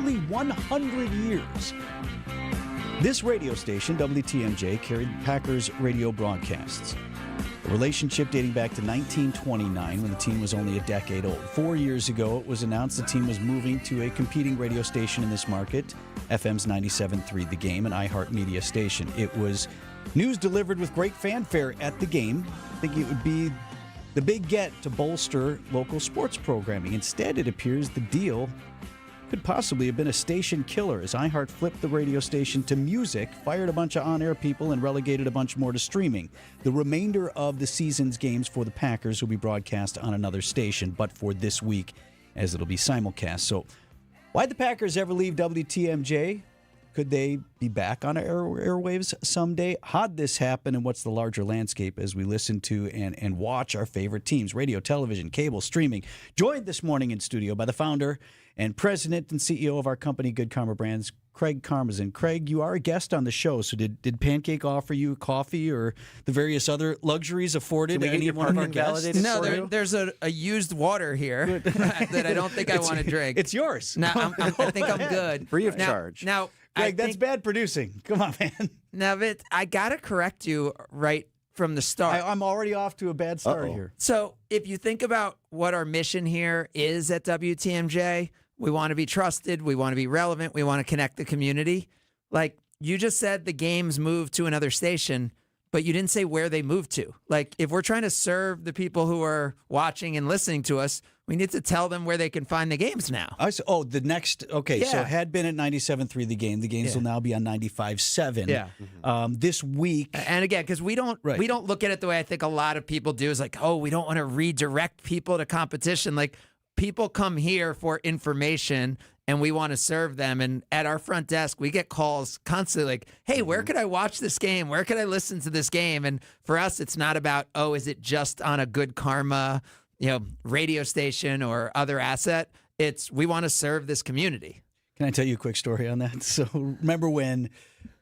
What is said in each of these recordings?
nearly 100 years. This radio station, WTMJ, carried Packers radio broadcasts. A relationship dating back to 1929 when the team was only a decade old. 4 years ago, it was announced the team was moving to a competing radio station in this market, FM's 97.3 The Game, an iHeartMedia station. It was news delivered with great fanfare at the game. I think it would be the big get to bolster local sports programming. Instead, it appears the deal could possibly have been a station killer as iHeart flipped the radio station to music, fired a bunch of on-air people, and relegated a bunch more to streaming. The remainder of the season's games for the Packers will be broadcast on another station, but for this week, as it'll be simulcast. So why'd the Packers ever leave WTMJ? Could they be back on airwaves someday? How'd this happen, and what's the larger landscape as we listen to and watch our favorite teams, radio, television, cable, streaming? Joined this morning in studio by the founder and president and CEO of our company, Good Karma Brands, Craig Karmazin. Craig, you are a guest on the show, so did Pancake offer you coffee or the various other luxuries afforded any one of our guests? No, there's a used water here that I don't think I want to drink. It's yours. No, I think I'm good. Free of charge. Now, Greg, that's bad producing. Come on, man. Now, Vince, I got to correct you right from the start. I'm already off to a bad start here. So if you think about what our mission here is at WTMJ, we want to be trusted, we want to be relevant, we want to connect the community. Like you just said, the games moved to another station, but you didn't say where they moved to. Like if we're trying to serve the people who are watching and listening to us, we need to tell them where they can find the games now. The next, okay, so it had been at 97.3 The Game. The games will now be on 95.7. Yeah. This week. And again, because we don't look at it the way I think a lot of people do, is like, oh, we don't want to redirect people to competition. Like people come here for information and we want to serve them. And at our front desk, we get calls constantly like, hey, where could I watch this game? Where could I listen to this game? And for us, it's not about, oh, is it just on a Good Karma, radio station or other asset? It's we want to serve this community. Can I tell you a quick story on that? So remember when,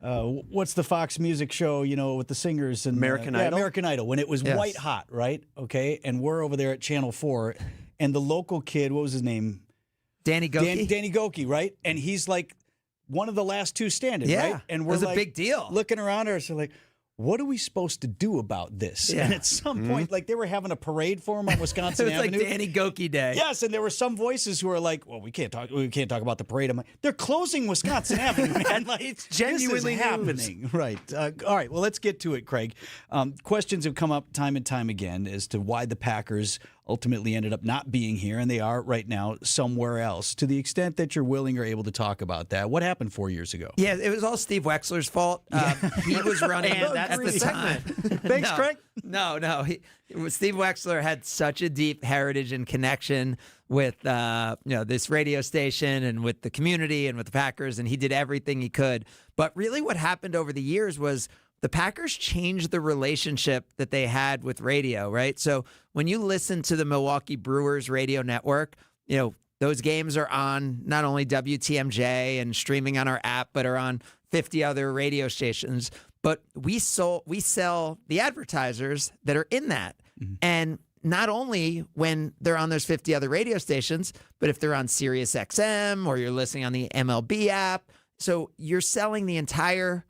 what's the Fox music show, with the singers? And American Idol? American Idol, when it was white hot, right? Okay, and we're over there at Channel 4, and the local kid, what was his name? Danny Goki? Danny Goki, right? And he's like one of the last two standing, right? And we're it was a big deal. Looking around at us, we're like, what are we supposed to do about this? Yeah. And at some point, like they were having a parade for him on Wisconsin it was Avenue. like Danny Goki Day. Yes, and there were some voices who were like, "Well, we can't talk about the parade." I'm like, they're closing Wisconsin Avenue, man. Like it's genuinely happening, right? All right, well, let's get to it, Craig. Questions have come up time and time again as to why the Packers ultimately ended up not being here, and they are right now somewhere else. To the extent that you're willing or able to talk about that, what happened 4 years ago? Yeah, it was all Steve Wexler's fault. He was running at the time. Thanks, Craig. No. Steve Wexler had such a deep heritage and connection with this radio station and with the community and with the Packers, and he did everything he could. But really what happened over the years was the Packers changed the relationship that they had with radio, right? So when you listen to the Milwaukee Brewers radio network, those games are on not only WTMJ and streaming on our app, but are on 50 other radio stations. But we sell the advertisers that are in that. Mm-hmm. And not only when they're on those 50 other radio stations, but if they're on Sirius XM or you're listening on the MLB app. So you're selling the entire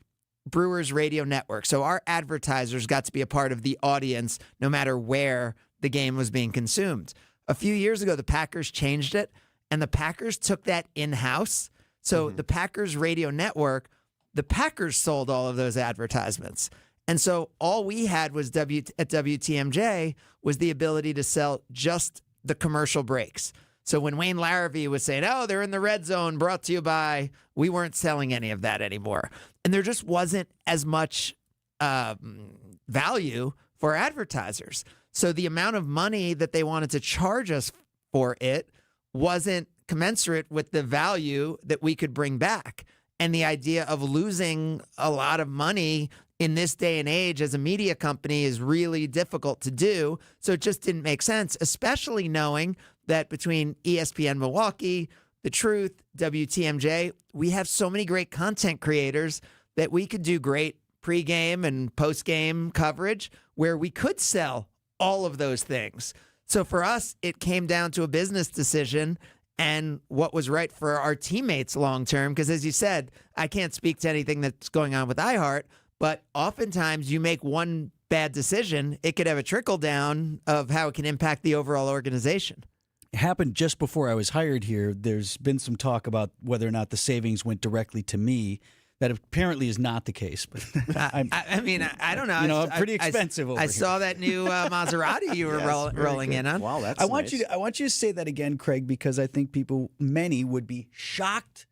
Brewers radio network. So our advertisers got to be a part of the audience no matter where the game was being consumed. A few years ago, the Packers changed it, and the Packers took that in-house. So the Packers radio network, the Packers sold all of those advertisements. And so all we had was at WTMJ was the ability to sell just the commercial breaks. So when Wayne Larrivee was saying, oh, they're in the red zone, brought to you by, we weren't selling any of that anymore. And there just wasn't as much value for advertisers. So the amount of money that they wanted to charge us for it wasn't commensurate with the value that we could bring back. And the idea of losing a lot of money in this day and age as a media company is really difficult to do. So it just didn't make sense, especially knowing that between ESPN Milwaukee, The Truth, WTMJ, we have so many great content creators that we could do great pregame and postgame coverage where we could sell all of those things. So for us, it came down to a business decision, and what was right for our teammates long term. Because as you said, I can't speak to anything that's going on with iHeart, but oftentimes you make one bad decision, it could have a trickle down of how it can impact the overall organization. It happened just before I was hired here. There's been some talk about whether or not the savings went directly to me. That apparently is not the case. But I mean, I don't know. You know, pretty expensive over I here. saw that new Maserati you were rolling in on. Wow, that's I want nice. I want you to say that again, Craig, because I think many would be shocked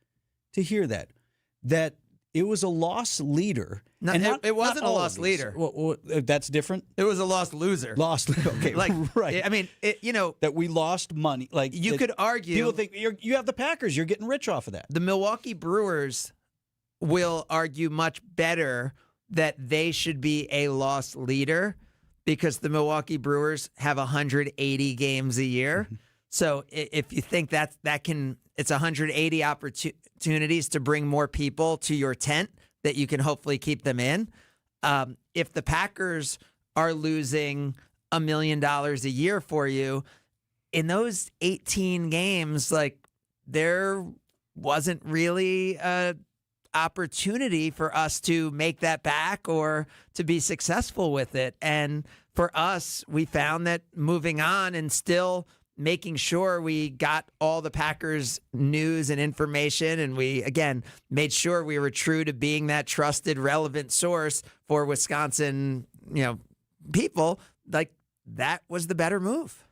to hear that it was a loss leader. No, and it wasn't not a all loss of these. leader. Well, that's different. It was a lost loser. Lost. Okay, Like, right. I mean, that we lost money. Like you could argue. People think you have the Packers. You're getting rich off of that. The Milwaukee Brewers will argue much better that they should be a loss leader because the Milwaukee Brewers have 180 games a year. Mm-hmm. So if you think it's 180 opportunities to bring more people to your tent that you can hopefully keep them in. If the Packers are losing $1 million a year for you, in those 18 games, like there wasn't really a opportunity for us to make that back or to be successful with it. And for us, we found that moving on and still making sure we got all the Packers news and information, and we, again, made sure we were true to being that trusted, relevant source for Wisconsin, people, like that was the better move.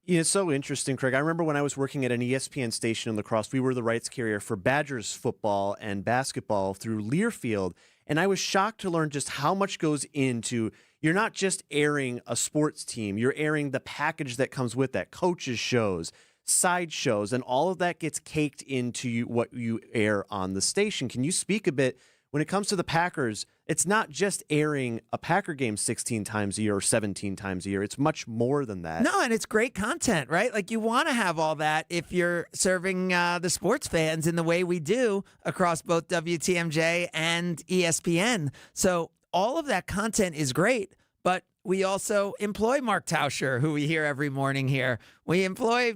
Yeah, it's so interesting, Craig. I remember when I was working at an ESPN station in La Crosse, we were the rights carrier for Badgers football and basketball through Learfield, and I was shocked to learn just how much goes into, you're not just airing a sports team, you're airing the package that comes with that, coaches shows, side shows, and all of that gets caked into what you air on the station. Can you speak a bit, when it comes to the Packers, it's not just airing a Packer game 16 times a year or 17 times a year. It's much more than that. No, and it's great content, right? Like you want to have all that if you're serving the sports fans in the way we do across both WTMJ and ESPN. So all of that content is great, but we also employ Mark Tauscher, who we hear every morning here. We employ,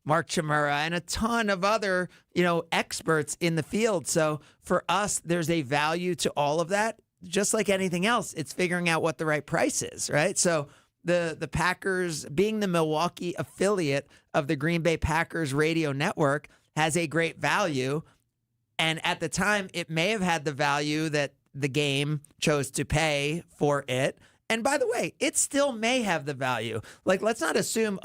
Mark Chimura and a ton of other, experts in the field. So for us, there's a value to all of that. Just like anything else, it's figuring out what the right price is, right? So the Packers, being the Milwaukee affiliate of the Green Bay Packers radio network, has a great value. And at the time, it may have had the value that the game chose to pay for it. And by the way, it still may have the value. Like, let's not assume,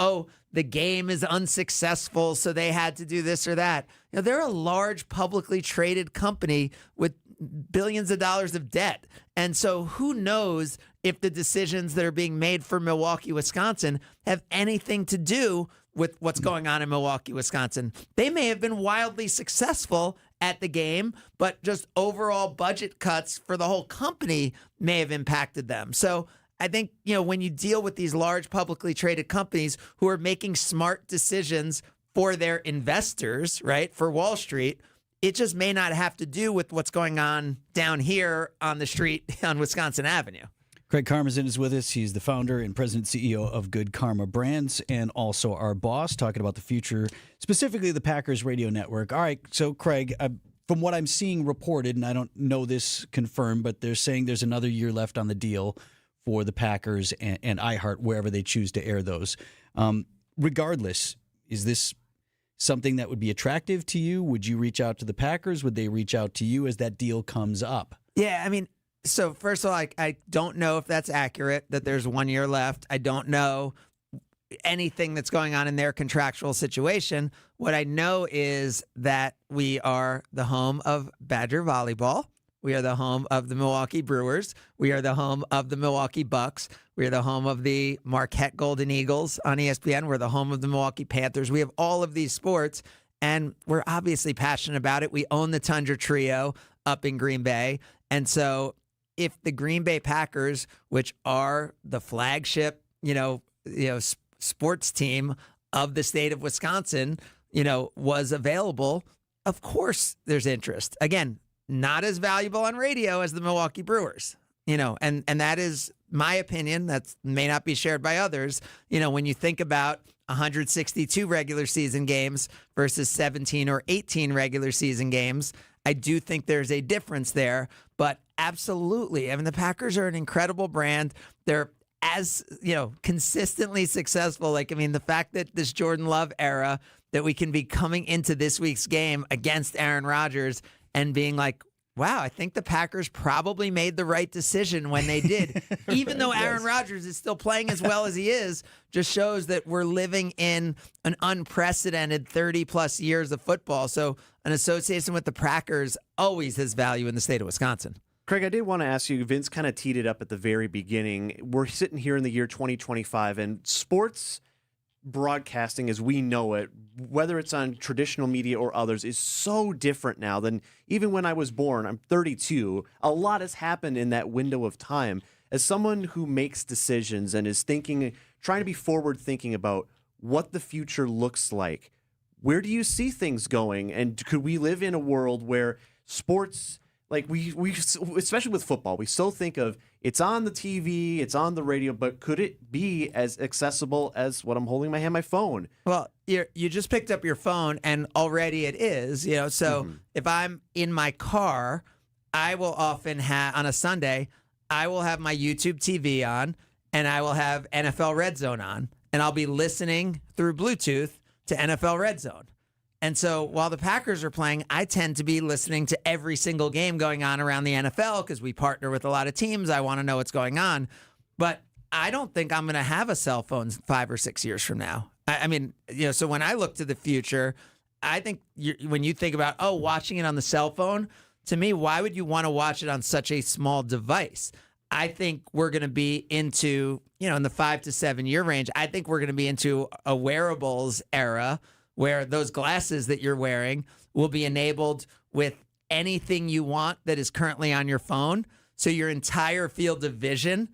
the game is unsuccessful, so they had to do this or that. They're a large publicly traded company with billions of dollars of debt. And so who knows if the decisions that are being made for Milwaukee, Wisconsin have anything to do with what's going on in Milwaukee, Wisconsin. They may have been wildly successful at the game, but just overall budget cuts for the whole company may have impacted them. So I think, when you deal with these large publicly traded companies who are making smart decisions for their investors, right, for Wall Street, it just may not have to do with what's going on down here on the street on Wisconsin Avenue. Craig Karmazin is with us. He's the founder and president CEO of Good Karma Brands and also our boss, talking about the future, specifically the Packers radio network. All right, so Craig, from what I'm seeing reported, and I don't know this confirmed, but they're saying there's another year left on the deal for the Packers and iHeart, wherever they choose to air those. Regardless, is this something that would be attractive to you? Would you reach out to the Packers? Would they reach out to you as that deal comes up? Yeah, I mean, so first of all, I don't know if that's accurate, that there's 1 year left. I don't know anything that's going on in their contractual situation. What I know is that we are the home of Badger volleyball. We are the home of the Milwaukee Brewers. We are the home of the Milwaukee Bucks. We are the home of the Marquette Golden Eagles on ESPN. We're the home of the Milwaukee Panthers. We have all of these sports, and we're obviously passionate about it. We own the Tundra Trio up in Green Bay. And so if the Green Bay Packers, which are the flagship, sports team of the state of Wisconsin, was available, of course there's interest. Again, not as valuable on radio as the Milwaukee Brewers. and that is my opinion. That may not be shared by others. When you think about 162 regular season games versus 17 or 18 regular season games, I do think there's a difference there. But absolutely, I mean, the Packers are an incredible brand. They're as consistently successful. The fact that this Jordan Love era, that we can be coming into this week's game against Aaron Rodgers and being like, wow, I think the Packers probably made the right decision when they did. Even though Aaron Rodgers is still playing as well as he is, just shows that we're living in an unprecedented 30-plus years of football. So an association with the Packers always has value in the state of Wisconsin. Craig, I did want to ask you, Vince kind of teed it up at the very beginning. We're sitting here in the year 2025, and sports broadcasting as we know it, whether it's on traditional media or others, is so different now than even when I was born. I'm 32. A lot has happened in that window of time. As someone who makes decisions and is trying to be forward thinking about what the future looks like, where do you see things going? And could we live in a world where sports, like we especially with football, we still think of it's on the TV, it's on the radio, but could it be as accessible as what I'm holding in my hand, my phone? Well, you just picked up your phone, and already it is. So if I'm in my car, I will often have, on a Sunday, I will have my YouTube TV on, and I will have NFL Red Zone on, and I'll be listening through Bluetooth to NFL Red Zone. And so while the Packers are playing, I tend to be listening to every single game going on around the NFL because we partner with a lot of teams. I want to know what's going on. But I don't think I'm going to have a cell phone 5 or 6 years from now. So when I look to the future, I think when you think about, watching it on the cell phone, to me, why would you want to watch it on such a small device? I think we're going to be into, in the 5 to 7 year range, I think we're going to be into a wearables era where those glasses that you're wearing will be enabled with anything you want that is currently on your phone. So your entire field of vision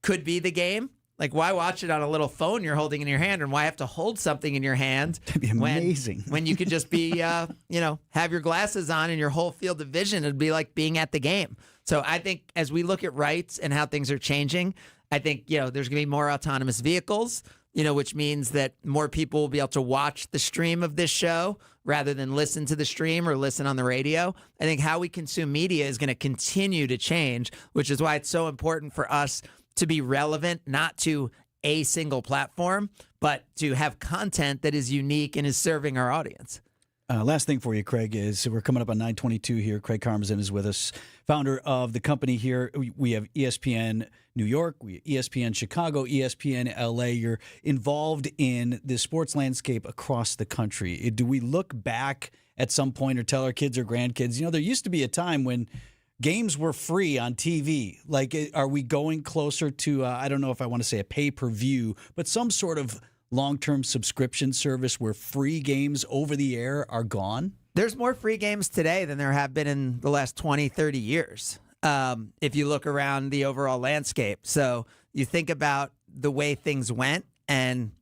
could be the game. Like, why watch it on a little phone you're holding in your hand, and why have to hold something in your hand? That'd be amazing. When you could just be, have your glasses on and your whole field of vision. It'd be like being at the game. So I think as we look at rights and how things are changing, I think, there's going to be more autonomous vehicles, which means that more people will be able to watch the stream of this show rather than listen to the stream or listen on the radio. I think how we consume media is going to continue to change, which is why it's so important for us to be relevant, not to a single platform, but to have content that is unique and is serving our audience. Last thing for you, Craig, is we're coming up on 9:22 here. Craig Karmazin is with us, founder of the company here. We have ESPN New York, ESPN Chicago, ESPN LA. You're involved in the sports landscape across the country. Do we look back at some point or tell our kids or grandkids, there used to be a time when games were free on TV. Like, are we going closer to, I don't know if I want to say a pay-per-view, but some sort of long-term subscription service where free games over the air are gone? There's more free games today than there have been in the last 20, 30 years, if you look around the overall landscape. So you think about the way things went, and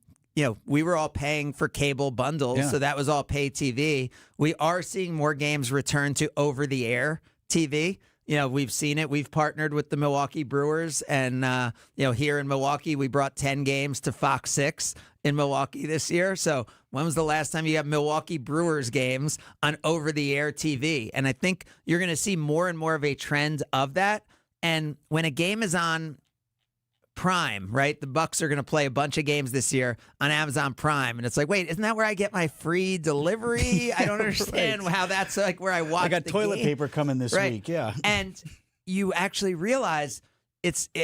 we were all paying for cable bundles, so that was all pay TV. We are seeing more games return to over-the-air TV. We've seen it. We've partnered with the Milwaukee Brewers, and here in Milwaukee, we brought 10 games to Fox 6 in Milwaukee this year. So when was the last time you have Milwaukee Brewers games on over-the-air TV? And I think you're going to see more and more of a trend of that. And when a game is on Prime, right? The Bucks are going to play a bunch of games this year on Amazon Prime, and it's like, wait, isn't that where I get my free delivery? I don't understand how that's like where I watch. I got toilet paper coming this week, yeah. And you actually realize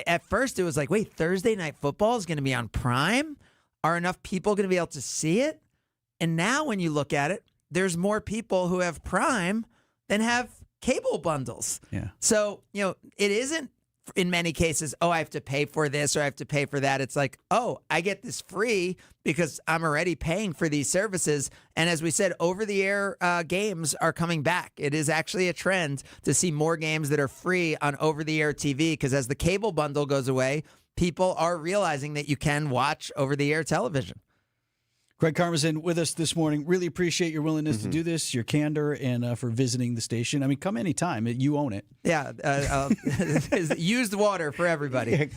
at first it was like, wait, Thursday Night Football is going to be on Prime? Are enough people going to be able to see it? And now when you look at it, there's more people who have Prime than have cable bundles. Yeah. So it isn't, in many cases, I have to pay for this or I have to pay for that. It's like, I get this free because I'm already paying for these services. And as we said, over-the-air games are coming back. It is actually a trend to see more games that are free on over-the-air TV, because as the cable bundle goes away, people are realizing that you can watch over-the-air television. Craig Karmazin with us this morning. Really appreciate your willingness to do this, your candor, and for visiting the station. I mean, come anytime. You own it. Yeah, used water for everybody.